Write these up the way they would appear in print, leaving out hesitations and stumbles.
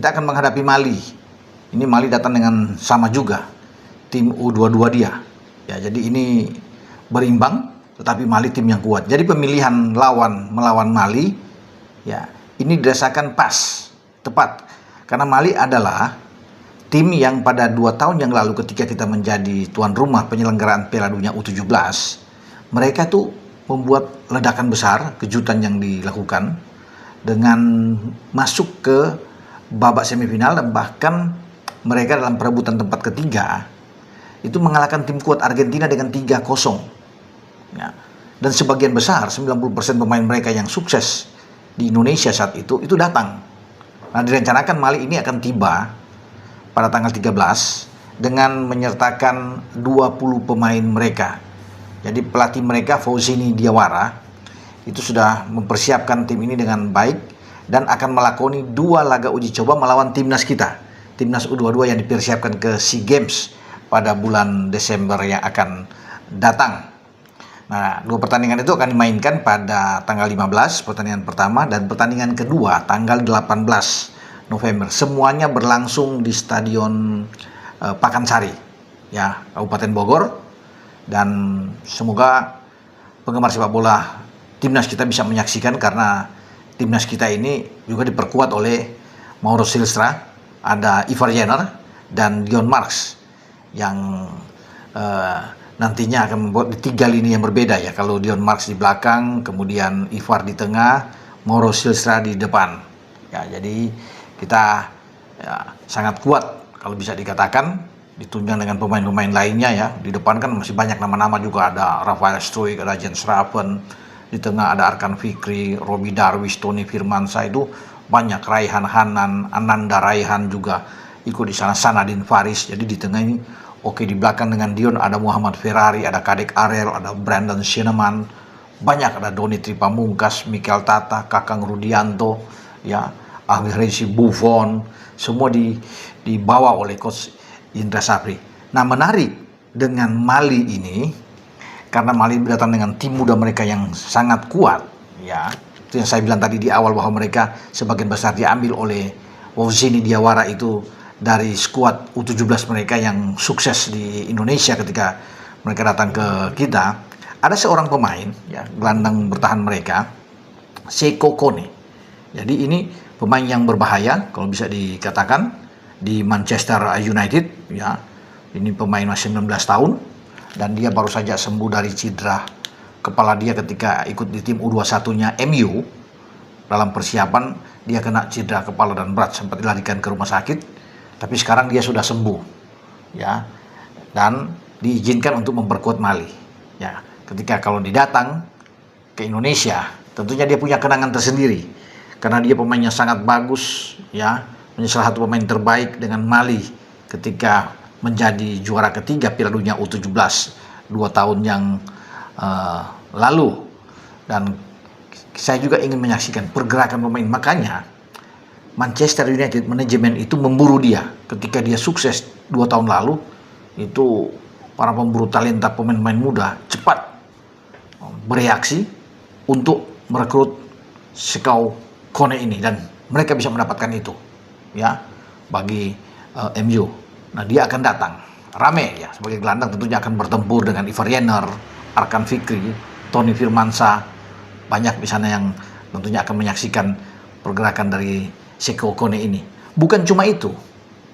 kita akan menghadapi Mali. Ini Mali datang dengan sama juga tim U22 dia. Ya, jadi ini berimbang, tetapi Mali tim yang kuat. Jadi pemilihan lawan melawan Mali, ya ini dirasakan pas, tepat. Karena Mali adalah tim yang pada 2 tahun yang lalu ketika kita menjadi tuan rumah penyelenggaraan Piala Dunia U17, mereka tuh membuat ledakan besar, kejutan yang dilakukan dengan masuk ke babak semifinal, dan bahkan mereka dalam perebutan tempat ketiga itu mengalahkan tim kuat Argentina dengan 3-0. Ya. Dan sebagian besar, 90% pemain mereka yang sukses di Indonesia saat itu datang. Nah, direncanakan Mali ini akan tiba pada tanggal 13 dengan menyertakan 20 pemain mereka. Jadi pelatih mereka Fauzini Diawara itu sudah mempersiapkan tim ini dengan baik dan akan melakoni 2 laga uji coba melawan timnas kita, timnas U22 yang dipersiapkan ke SEA Games pada bulan Desember yang akan datang. Nah, 2 pertandingan itu akan dimainkan pada tanggal 15, pertandingan pertama, dan pertandingan kedua tanggal 18 November. Semuanya berlangsung di Stadion Pakansari, ya, Kabupaten Bogor. Dan semoga penggemar sepak bola timnas kita bisa menyaksikan, karena timnas kita ini juga diperkuat oleh Mauro Silstra, ada Ivar Jenner dan Dion Marks yang nantinya akan membuat di 3 lini yang berbeda, ya. Kalau Dion Marks di belakang, kemudian Ivar di tengah, Mauro Silstra di depan. Ya, jadi kita ya, sangat kuat kalau bisa dikatakan, ditunjang dengan pemain-pemain lainnya, ya. Di depan kan masih banyak nama-nama juga, ada Rafael Struijk, ada Jens Raven, di tengah ada Arkan Fikri, Robi Darwish, Tony Firmansyah, itu banyak, Raihan Hanan, Ananda Raihan juga ikut di sana, Sanadin Faris. Jadi di tengah ini oke, di belakang dengan Dion ada Muhammad Ferrari, ada Kadek Arel, ada Brandon Shineman, banyak, ada Doni Tripamungkas, Mikel Tata, Kakang Rudianto, ya, Ahmed Rezi Buffon, semua dibawa oleh coach Indra Sapri. Nah, menarik dengan Mali ini, karena Mali datang dengan tim muda mereka yang sangat kuat, ya. Itu yang saya bilang tadi di awal, bahwa mereka sebagian besar diambil oleh Fauzini Diawara itu dari skuad U17 mereka yang sukses di Indonesia ketika mereka datang ke kita. Ada seorang pemain, ya, gelandang bertahan mereka, Seko Kone. Jadi ini pemain yang berbahaya kalau bisa dikatakan di Manchester United, ya. Ini pemain masih 19 tahun dan dia baru saja sembuh dari cedera kepala dia ketika ikut di tim U21-nya MU. Dalam persiapan dia kena cedera kepala dan berat, sempat dilarikan ke rumah sakit, tapi sekarang dia sudah sembuh, ya. Dan diizinkan untuk memperkuat Mali, ya. Ketika kalau didatang ke Indonesia, tentunya dia punya kenangan tersendiri karena dia pemainnya sangat bagus, ya. Menjadi salah satu pemain terbaik dengan Mali ketika menjadi juara ketiga Piala Dunia U17 2 tahun yang lalu. Dan saya juga ingin menyaksikan pergerakan pemain, makanya Manchester United manajemen itu memburu dia ketika dia sukses 2 tahun lalu. Itu para pemburu talenta pemain-pemain muda cepat bereaksi untuk merekrut Seko Kone ini, dan mereka bisa mendapatkan itu, ya, bagi MU. Nah, dia akan datang rame, ya, sebagai gelandang tentunya akan bertempur dengan Ivar Jenner, Arkan Fikri, Tony Firmansyah, banyak di sana yang tentunya akan menyaksikan pergerakan dari Seko Kone ini. Bukan cuma itu,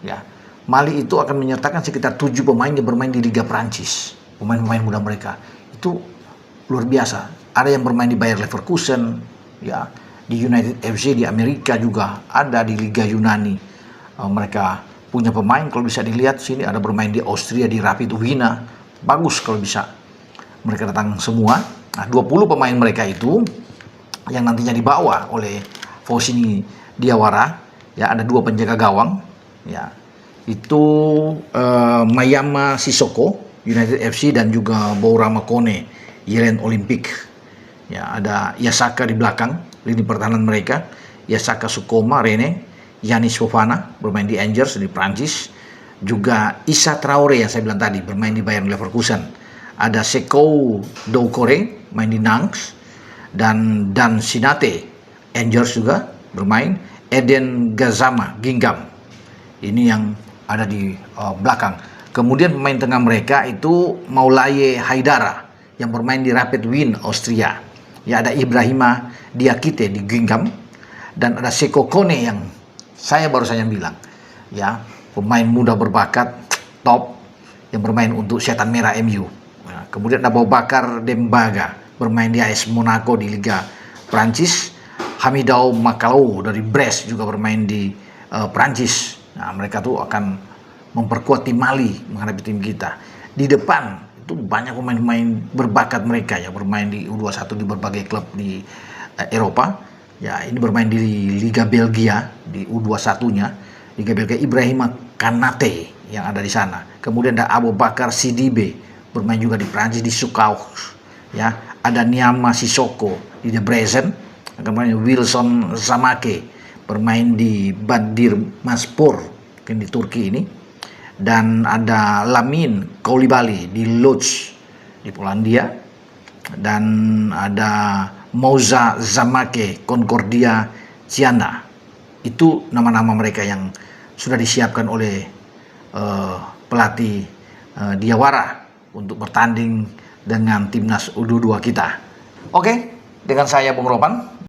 ya, Mali itu akan menyertakan sekitar 7 pemain yang bermain di Liga Prancis. Pemain-pemain muda mereka itu luar biasa. Ada yang bermain di Bayer Leverkusen, ya, di United FC di Amerika juga, ada di Liga Yunani. Mereka punya pemain, kalau bisa dilihat sini ada bermain di Austria di Rapid Wien. Bagus kalau bisa mereka datang semua. Nah, 20 pemain mereka itu yang nantinya dibawa oleh Fauzini Diawara, ya, ada 2 penjaga gawang, ya. Itu Mayama Sissoko United FC dan juga Bourama Kone Yeren Olympic. Ya, ada Yasaka di belakang lini pertahanan mereka, Yasaka Sukoma Rene, Yanis Fofana bermain di Angers di Prancis, juga Issa Traore yang saya bilang tadi bermain di Bayer Leverkusen. Ada Seko Doucouré main di Nantes, dan Dan Sinate Angers juga bermain, Eden Gazama Gingham. Ini yang ada di belakang. Kemudian pemain tengah mereka itu Maulaye Haidara yang bermain di Rapid Wien Austria. Ya, ada Ibrahima Diakite di Gingham, dan ada Seko Kone yang saya baru saja bilang, ya, pemain muda berbakat top yang bermain untuk Setan Merah MU. Nah, kemudian ada Boubacar Dembaga bermain di AS Monaco di Liga Prancis. Hamidou Makalo dari Brest juga bermain di Prancis. Nah, mereka tuh akan memperkuat tim Mali menghadapi tim kita. Di depan itu banyak pemain-pemain berbakat mereka ya, bermain di U21 di berbagai klub di Eropa. Ya, ini bermain di Liga Belgia di U21-nya. Liga Belgia, Ibrahima Kanate yang ada di sana. Kemudian ada Aboubakar Sidibe bermain juga di Prancis di Sukaux. Ya, ada Niama Sissoko di Debrecen. Kemudian Wilson Zamake bermain di Bandırmaspor di Turki ini. Dan ada Lamin Koulibaly di Lodz di Polandia. Dan ada Moussa Zamake Concordia Ciana. Itu nama-nama mereka yang sudah disiapkan oleh pelatih Diawara untuk bertanding dengan timnas U22 kita. Oke, dengan saya Bung Ropan.